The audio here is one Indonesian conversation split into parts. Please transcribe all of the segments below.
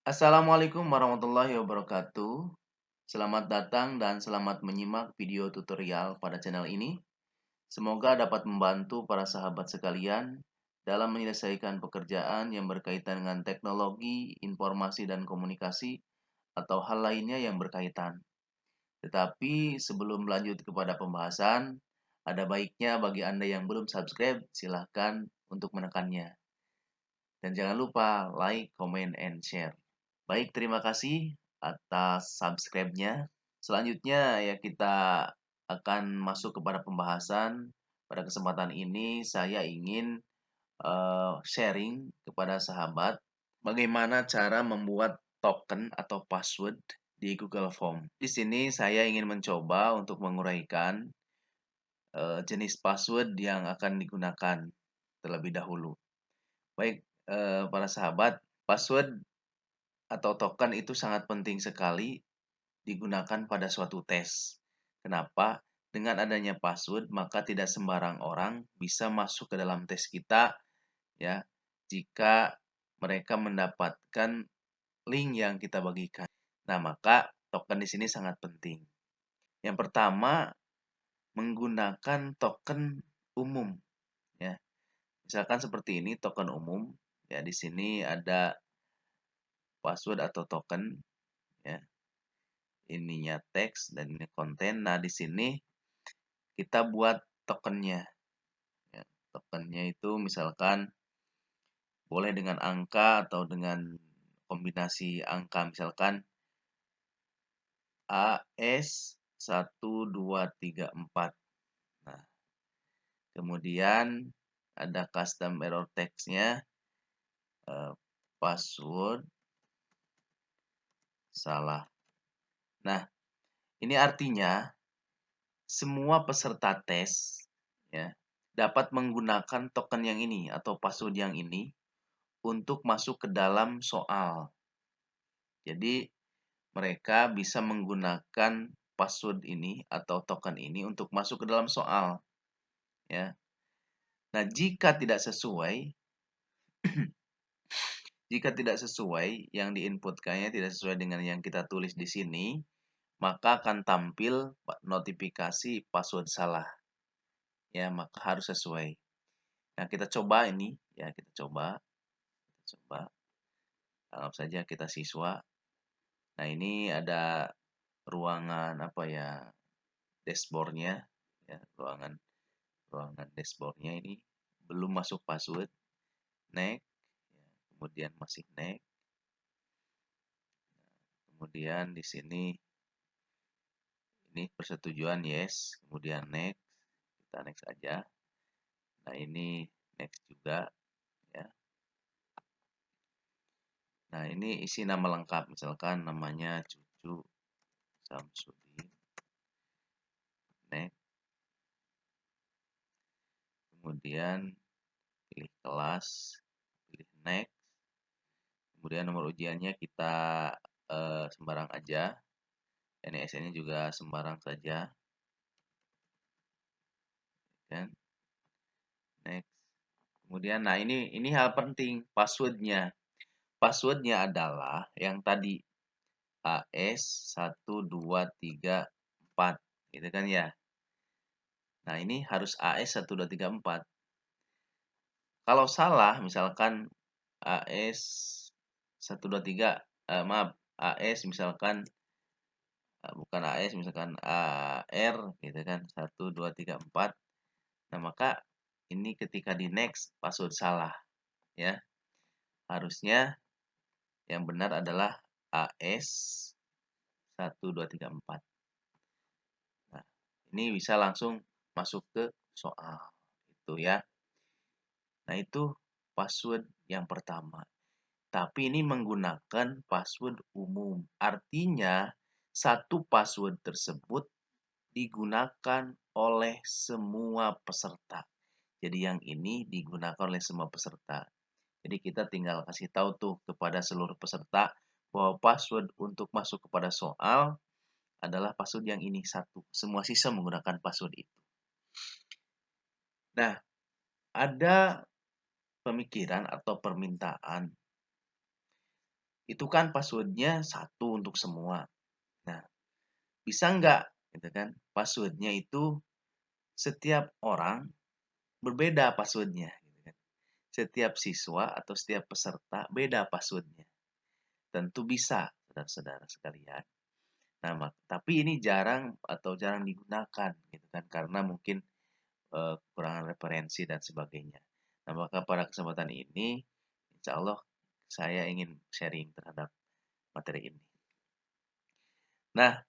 Assalamualaikum warahmatullahi wabarakatuh. Selamat datang dan selamat menyimak video tutorial pada channel ini. Semoga dapat membantu para sahabat sekalian dalam menyelesaikan pekerjaan yang berkaitan dengan teknologi, informasi, dan komunikasi, atau hal lainnya yang berkaitan. Tetapi sebelum lanjut kepada pembahasan, ada baiknya bagi Anda yang belum subscribe, silahkan untuk menekannya. Dan jangan lupa like, comment, and share. Baik, terima kasih atas subscribe-nya. Selanjutnya ya kita akan masuk kepada pembahasan. Pada kesempatan ini saya ingin sharing kepada sahabat bagaimana cara membuat token atau password di Google Form. Di sini saya ingin mencoba untuk menguraikan jenis password yang akan digunakan terlebih dahulu. Baik, para sahabat, password atau token itu sangat penting sekali digunakan pada suatu tes. Kenapa? Dengan adanya password, maka tidak sembarang orang bisa masuk ke dalam tes kita, ya, jika mereka mendapatkan link yang kita bagikan. Nah, maka token di sini sangat penting. Yang pertama, menggunakan token umum, ya. Misalkan seperti ini token umum, ya, di sini ada password atau token, ya. Ininya teks dan ini konten. Nah, di sini kita buat tokennya. Ya, tokennya itu misalkan boleh dengan angka atau dengan kombinasi angka. Misalkan AS1234. Nah, kemudian ada custom error text-nya, password salah. Nah, ini artinya semua peserta tes, ya, dapat menggunakan token yang ini atau password yang ini untuk masuk ke dalam soal. Jadi mereka bisa menggunakan password ini atau token ini untuk masuk ke dalam soal, ya. Nah, jika tidak sesuai yang diinputkannya tidak sesuai dengan yang kita tulis di sini, maka akan tampil notifikasi password salah. Ya, maka harus sesuai. Nah, kita coba ini, ya, kita coba. Anggap saja kita siswa. Nah, ini ada ruangan apa ya? Dashboard-nya, ya, ruangan dashboard-nya ini belum masuk password. Next, ya, kemudian masih next. Kemudian di sini ini persetujuan yes, kemudian next. Kita next aja. Nah, ini next juga, ya. Nah, ini isi nama lengkap, misalkan namanya Cucu Samsudin. Next. Kemudian pilih kelas, pilih next. Kemudian nomor ujiannya kita sembarang aja. NISN-nya juga sembarang saja. Kan? Next. Kemudian, nah ini hal penting, passwordnya. Passwordnya adalah yang tadi AS1234, gitu kan ya. Nah, ini harus AS1234. Kalau salah, misalkan AS123, maaf, AS misalkan bukan AS, misalkan AR, gitu kan, 1234. Nah, maka ini ketika di next password salah, ya. Harusnya yang benar adalah AS1234. Nah, ini bisa langsung masuk ke soal itu, ya. Nah, itu password yang pertama. Tapi ini menggunakan password umum. Artinya satu password tersebut digunakan oleh semua peserta. Jadi yang ini digunakan oleh semua peserta. Jadi kita tinggal kasih tahu tuh kepada seluruh peserta bahwa password untuk masuk kepada soal adalah password yang ini satu. Semua siswa menggunakan password itu. Nah, ada pemikiran atau permintaan itu kan passwordnya satu untuk semua. Nah, bisa nggak gitu kan passwordnya itu setiap orang berbeda passwordnya gitu kan. Setiap siswa atau setiap peserta beda passwordnya. Tentu bisa, saudara-saudara sekalian. Nah, tapi ini jarang digunakan gitu kan karena mungkin kekurangan referensi dan sebagainya. Nah, maka pada kesempatan ini insya Allah saya ingin sharing terhadap materi ini. Nah,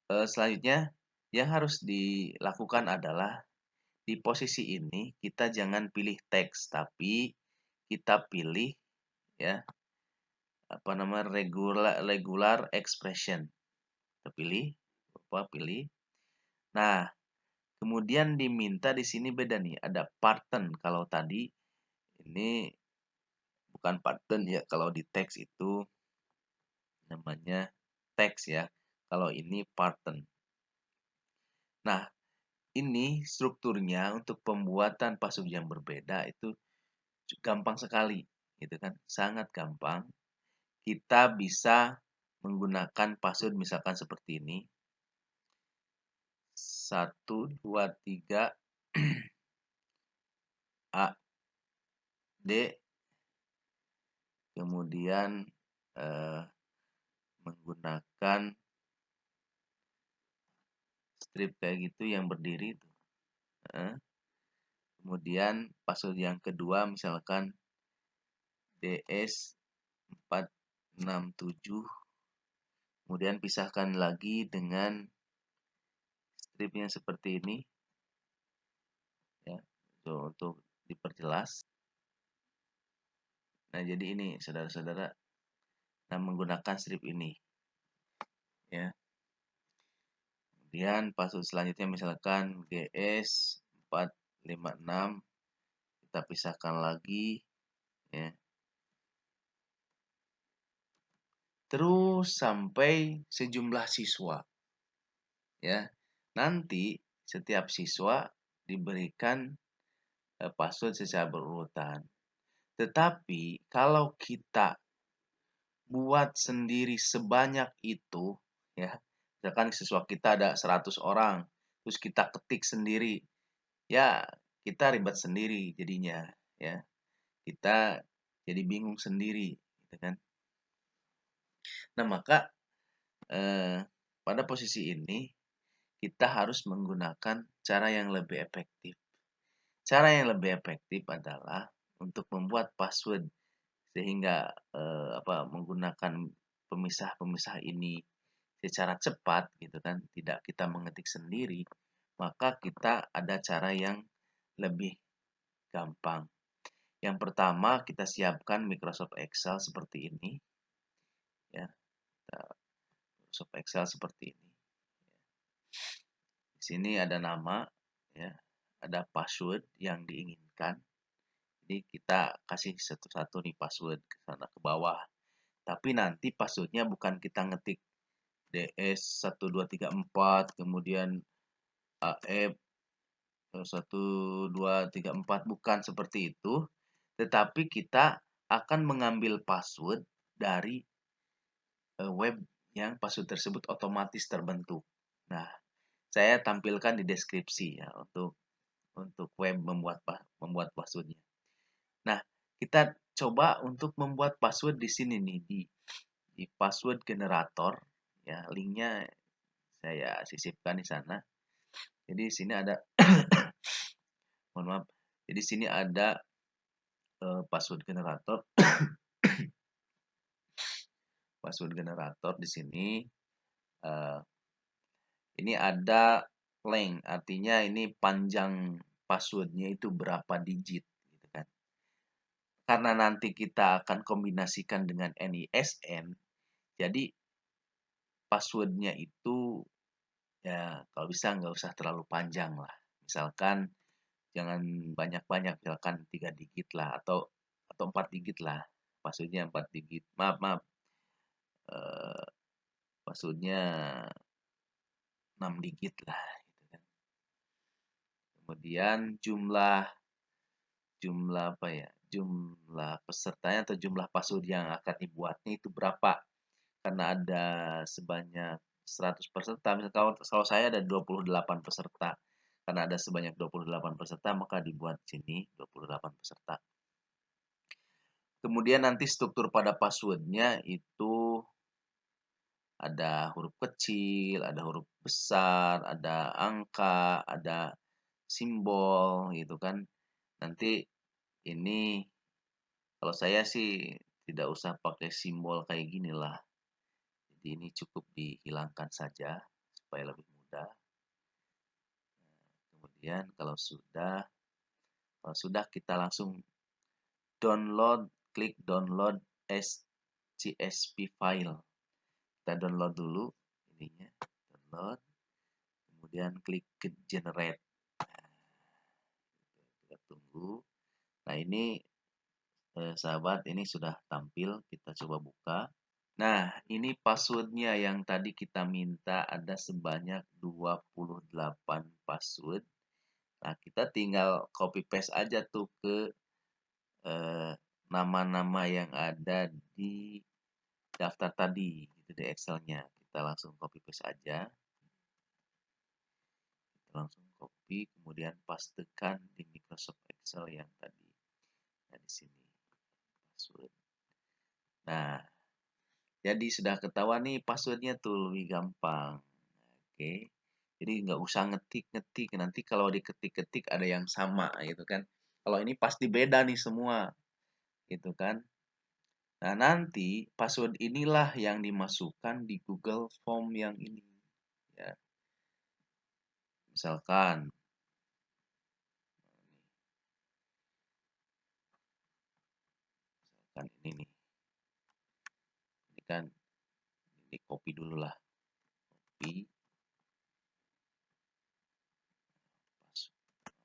selanjutnya yang harus dilakukan adalah di posisi ini kita jangan pilih teks, tapi kita pilih ya regular expression. Kita pilih. Nah, kemudian diminta di sini beda nih, ada pattern. Kalau tadi ini bukan pattern ya, kalau di teks itu namanya teks ya. Kalau ini pattern. Nah, ini strukturnya untuk pembuatan password yang berbeda itu gampang sekali, gitu kan? Sangat gampang. Kita bisa menggunakan password misalkan seperti ini. 1, 2, 3 A, D, kemudian menggunakan strip kayak gitu yang berdiri tuh. Kemudian password yang kedua misalkan DS 467, kemudian pisahkan lagi dengan stripnya seperti ini ya, untuk diperjelas. Nah, jadi ini saudara-saudara, nah menggunakan strip ini ya. Kemudian password selanjutnya misalkan GS 456, kita pisahkan lagi ya. Terus sampai sejumlah siswa ya. Nanti setiap siswa diberikan password secara berurutan. Tetapi kalau kita buat sendiri sebanyak itu ya, misalkan siswa kita ada 100 orang, terus kita ketik sendiri, ya kita ribet sendiri jadinya ya. Kita jadi bingung sendiri gitu kan. Nah, maka pada posisi ini kita harus menggunakan cara yang lebih efektif. Cara yang lebih efektif adalah untuk membuat password sehingga menggunakan pemisah-pemisah ini secara cepat gitu kan, tidak kita mengetik sendiri, maka kita ada cara yang lebih gampang. Yang pertama, kita siapkan Microsoft Excel seperti ini ya. Microsoft Excel seperti ini. Di sini ada nama ya, ada password yang diinginkan. Jadi kita kasih satu-satu nih password ke sana ke bawah. Tapi nanti passwordnya bukan kita ngetik DS1234 kemudian AF 1234, bukan seperti itu. Tetapi kita akan mengambil password dari web yang password tersebut otomatis terbentuk. Nah, saya tampilkan di deskripsi ya untuk web membuat passwordnya. Nah, kita coba untuk membuat password di sini nih di password generator ya, linknya saya sisipkan di sana. Jadi di sini ada mohon maaf. Jadi di sini ada password generator. Password generator di sini ini ada length, artinya ini panjang passwordnya itu berapa digit gitu kan. Karena nanti kita akan kombinasikan dengan NISN, jadi passwordnya itu ya kalau bisa nggak usah terlalu panjang lah. Misalkan jangan banyak-banyak, misalkan 3 digit lah atau 4 digit lah. Passwordnya 4 digit. Maaf. Eh, passwordnya 6 digit lah gitu kan. Kemudian jumlah jumlah pesertanya atau jumlah password yang akan dibuatnya itu berapa. Karena ada sebanyak 100 peserta, misalnya kalau saya ada 28 peserta. Karena ada sebanyak 28 peserta, maka dibuat di sini 28 peserta. Kemudian nanti struktur pada passwordnya itu ada huruf kecil, ada huruf besar, ada angka, ada simbol gitu kan. Nanti ini kalau saya sih tidak usah pakai simbol kayak gini lah. Jadi ini cukup dihilangkan saja supaya lebih mudah. Kemudian kalau sudah kita langsung klik download CSV file. Kita download dulu ininya, download, kemudian klik generate. Kita tunggu. Nah ini sahabat, ini sudah tampil, kita coba buka. Nah ini passwordnya yang tadi kita minta, ada sebanyak 28 password. Nah kita tinggal copy paste aja tuh ke nama-nama yang ada di daftar tadi, gitu di Excel-nya. Kita langsung copy paste aja. Langsung copy, kemudian pastekan di Microsoft Excel yang tadi. Nah, di sini password. Nah, jadi sudah ketahuan nih passwordnya tuh lebih gampang. Oke, jadi nggak usah ngetik-ngetik. Nanti kalau diketik-ketik ada yang sama gitu kan. Kalau ini pasti beda nih semua, gitu kan. Nah, nanti password inilah yang dimasukkan di Google Form yang ini. Ya. Misalkan ini nih. Ini kan ini copy dulu lah. Copy.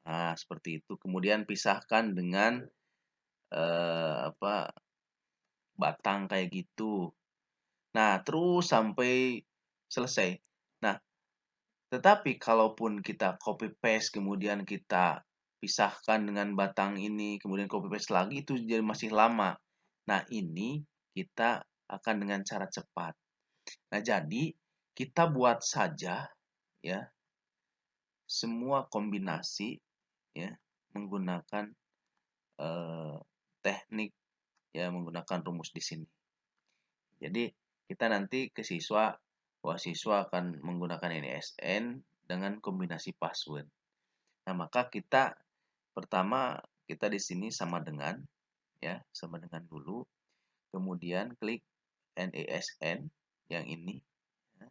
Nah, seperti itu. Kemudian pisahkan dengan batang kayak gitu. Nah, terus sampai selesai. Nah, tetapi kalaupun kita copy paste kemudian kita pisahkan dengan batang ini, kemudian copy paste lagi itu jadi masih lama. Nah, ini kita akan dengan cara cepat. Nah, jadi kita buat saja ya semua kombinasi ya menggunakan teknik ya menggunakan rumus di sini. Jadi kita nanti ke siswa, siswa akan menggunakan NISN dengan kombinasi password. Nah, maka kita pertama kita di sini sama dengan ya, sama dengan dulu. Kemudian klik NISN yang ini. Ya.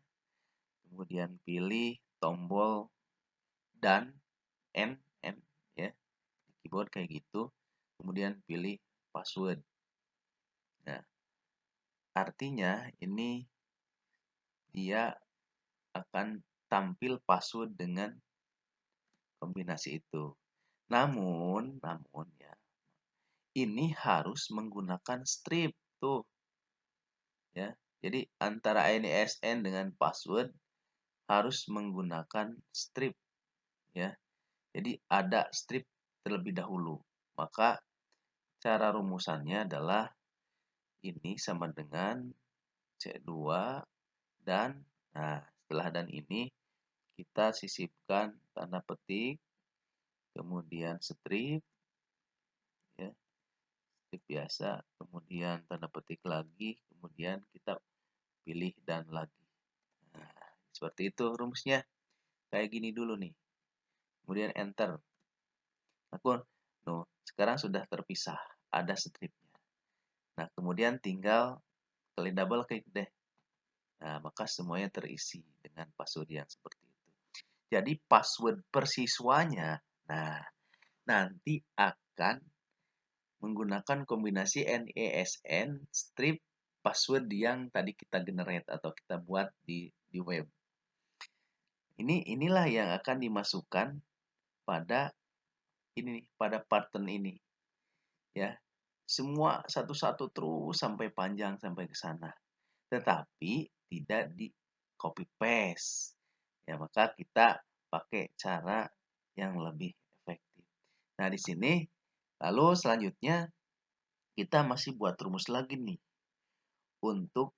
Kemudian pilih tombol dan N ya. Di keyboard kayak gitu. Kemudian pilih password. Nah, artinya ini dia akan tampil password dengan kombinasi itu. Namun ya, ini harus menggunakan strip tuh. Ya. Jadi antara NISN dengan password harus menggunakan strip ya. Jadi ada strip terlebih dahulu. Maka cara rumusannya adalah ini sama dengan C2 dan nah setelah dan ini kita sisipkan tanda petik kemudian strip ya strip biasa kemudian tanda petik lagi kemudian kita pilih dan lagi. Nah, seperti itu rumusnya kayak gini dulu nih kemudian enter. Aku sekarang sudah terpisah ada stripnya. Nah kemudian tinggal klik double klik deh. Nah maka semuanya terisi dengan password yang seperti itu. Jadi password persiswanya nah nanti akan menggunakan kombinasi NISN strip password yang tadi kita generate atau kita buat di web. Inilah yang akan dimasukkan pada ini pada pattern ini. Ya. Semua satu-satu terus sampai panjang sampai ke sana. Tetapi tidak di copy paste. Ya, maka kita pakai cara yang lebih efektif. Nah, di sini lalu selanjutnya kita masih buat rumus lagi nih untuk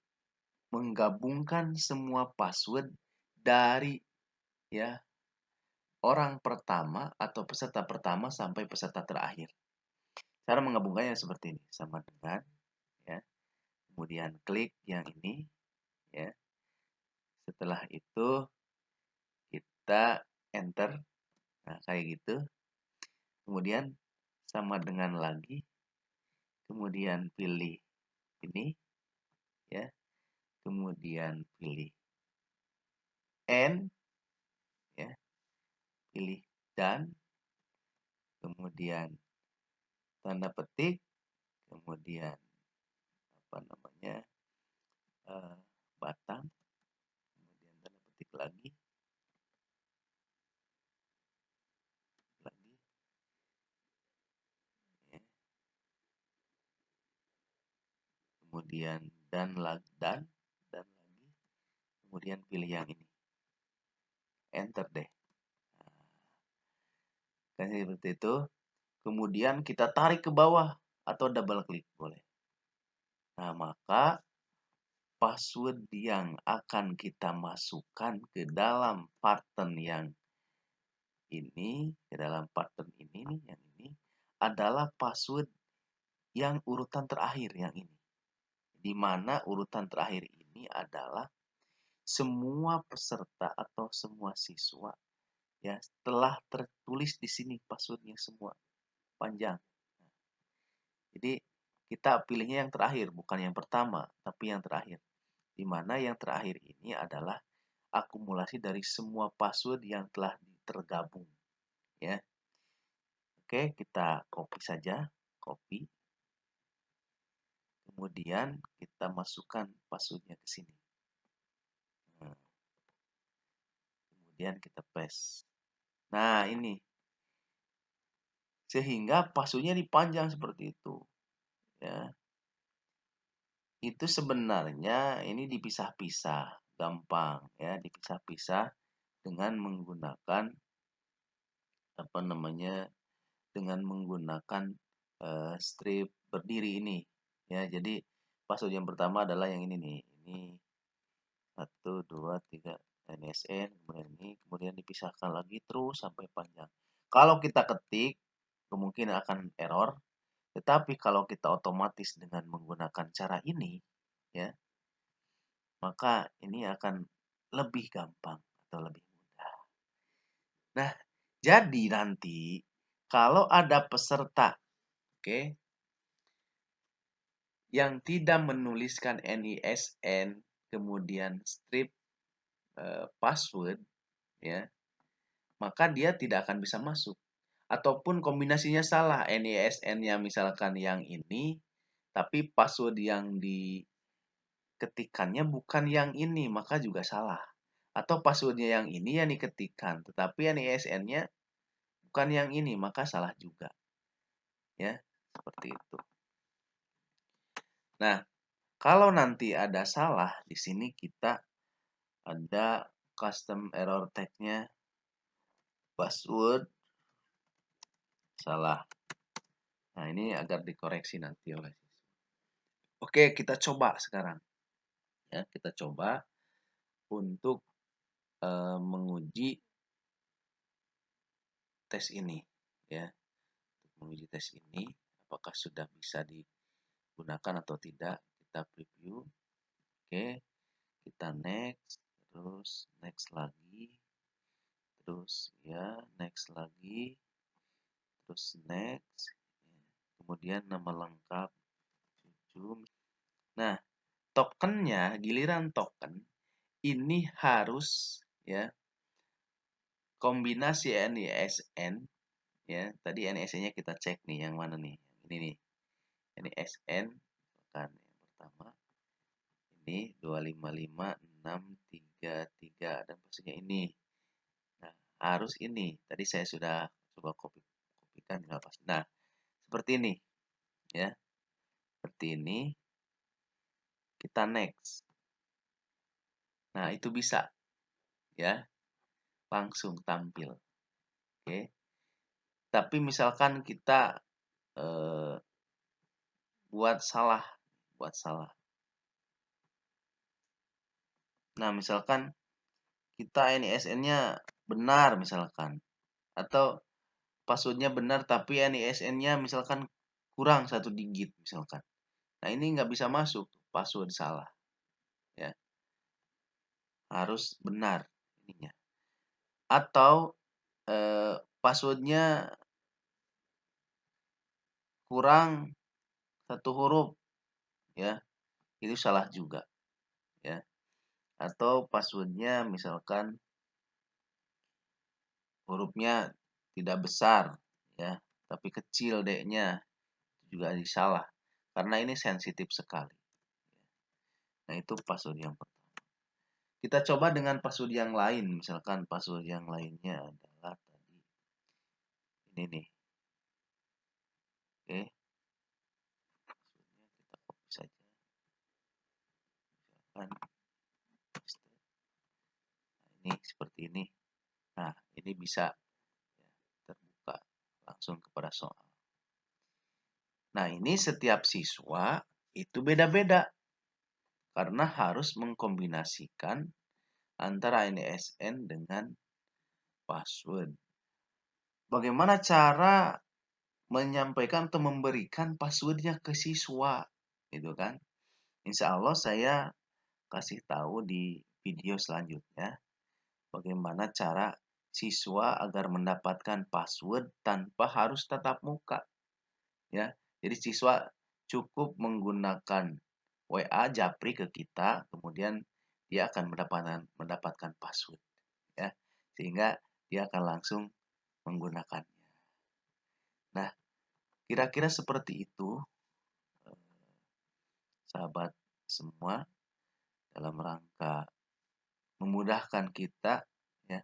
menggabungkan semua password dari ya orang pertama atau peserta pertama sampai peserta terakhir. Cara menggabungkannya seperti ini, sama dengan ya. Kemudian klik yang ini ya. Setelah itu kita enter. Nah, kayak gitu. Kemudian sama dengan lagi. Kemudian pilih ini ya. Kemudian pilih N ya. Pilih dan, kemudian tanda petik, kemudian apa namanya? Batang, kemudian tanda petik lagi ya. Kemudian dan lagi dan lagi, kemudian pilih yang ini, enter deh. Kan seperti itu. Kemudian kita tarik ke bawah atau double klik boleh. Nah, maka password yang akan kita masukkan ke dalam pattern yang ini, ke dalam pattern ini nih, yang ini adalah password yang urutan terakhir yang ini. Di mana urutan terakhir ini adalah semua peserta atau semua siswa ya telah tertulis di sini passwordnya semua panjang. Jadi kita pilihnya yang terakhir, bukan yang pertama, tapi yang terakhir. Di mana yang terakhir ini adalah akumulasi dari semua password yang telah tergabung. Ya. Oke, kita copy saja, copy. Kemudian kita masukkan passwordnya ke sini. Nah, kemudian kita paste. Nah, ini. Sehingga passwordnya dipanjang seperti itu. Ya. Itu sebenarnya ini dipisah-pisah, gampang ya, dipisah-pisah dengan menggunakan apa namanya? Dengan menggunakan strip berdiri ini ya. Jadi password yang pertama adalah yang ini nih. Ini 1 2 3 NSN, kemudian ini, kemudian dipisahkan lagi terus sampai panjang. Kalau kita ketik kemungkinan akan error, tetapi kalau kita otomatis dengan menggunakan cara ini ya, maka ini akan lebih gampang atau lebih mudah. Nah, jadi nanti kalau ada peserta, oke, yang tidak menuliskan NISN, kemudian strip password, ya, maka dia tidak akan bisa masuk. Ataupun kombinasinya salah, NISN-nya misalkan yang ini, tapi password yang diketikkannya bukan yang ini, maka juga salah. Atau passwordnya yang ini yang diketikkan, tetapi NISN-nya bukan yang ini, maka salah juga. Ya, seperti itu. Nah, kalau nanti ada salah, di sini kita ada custom error tag-nya, password salah. Nah, ini agar dikoreksi nanti oleh siswa. Oke, kita coba sekarang. Ya, kita coba untuk menguji tes ini, ya. Menguji tes ini apakah sudah bisa digunakan atau tidak. Kita preview. Oke, kita next, terus next lagi. Terus ya, next lagi. Terus next. Kemudian nama lengkap Cucu. Nah, tokennya, giliran token ini harus ya kombinasi NISN ya. Tadi NISN-nya kita cek nih yang mana nih? Ini nih. NISN kan yang pertama. Ini 2555633 dan pastinya ini. Nah, harus ini. Tadi saya sudah coba kopikan nggak pas. Nah, seperti ini ya. Seperti ini. Kita next. Nah, itu bisa ya. Langsung tampil. Oke. Tapi misalkan kita buat salah, buat salah. Nah, misalkan kita NISN-nya benar misalkan, atau password-nya benar tapi NISN-nya misalkan kurang 1 digit misalkan. Nah, ini nggak bisa masuk, password salah, ya. Harus benar ininya. Atau password-nya kurang 1 huruf, ya, itu salah juga, ya. Atau password-nya misalkan hurufnya tidak besar, ya, tapi kecil D-nya, juga salah. Karena ini sensitif sekali. Nah, itu password yang pertama. Kita coba dengan password yang lain. Misalkan password yang lainnya adalah tadi ini nih. Oke. Passwordnya kita copy saja. Misalkan ini seperti ini. Nah, ini bisa ya, terbuka langsung kepada soal. Nah, ini setiap siswa itu beda-beda karena harus mengkombinasikan antara NISN dengan password. Bagaimana cara menyampaikan atau memberikan passwordnya ke siswa, gitu kan? Insya Allah saya kasih tahu di video selanjutnya bagaimana cara siswa agar mendapatkan password tanpa harus tatap muka, ya. Jadi siswa cukup menggunakan WA Japri ke kita, kemudian dia akan mendapatkan password, ya, sehingga dia akan langsung menggunakannya. Nah, kira-kira seperti itu, sahabat semua, dalam rangka memudahkan kita, ya,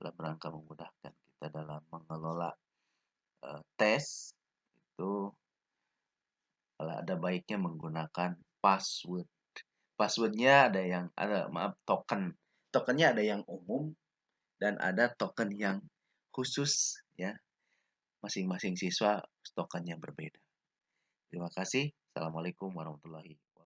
dalam rangka memudahkan kita dalam mengelola tes itu, kalau ada baiknya menggunakan password. Passwordnya maaf, tokennya ada yang umum dan ada token yang khusus, ya. Masing-masing siswa tokennya berbeda. Terima kasih. Assalamualaikum warahmatullahi wabarakatuh.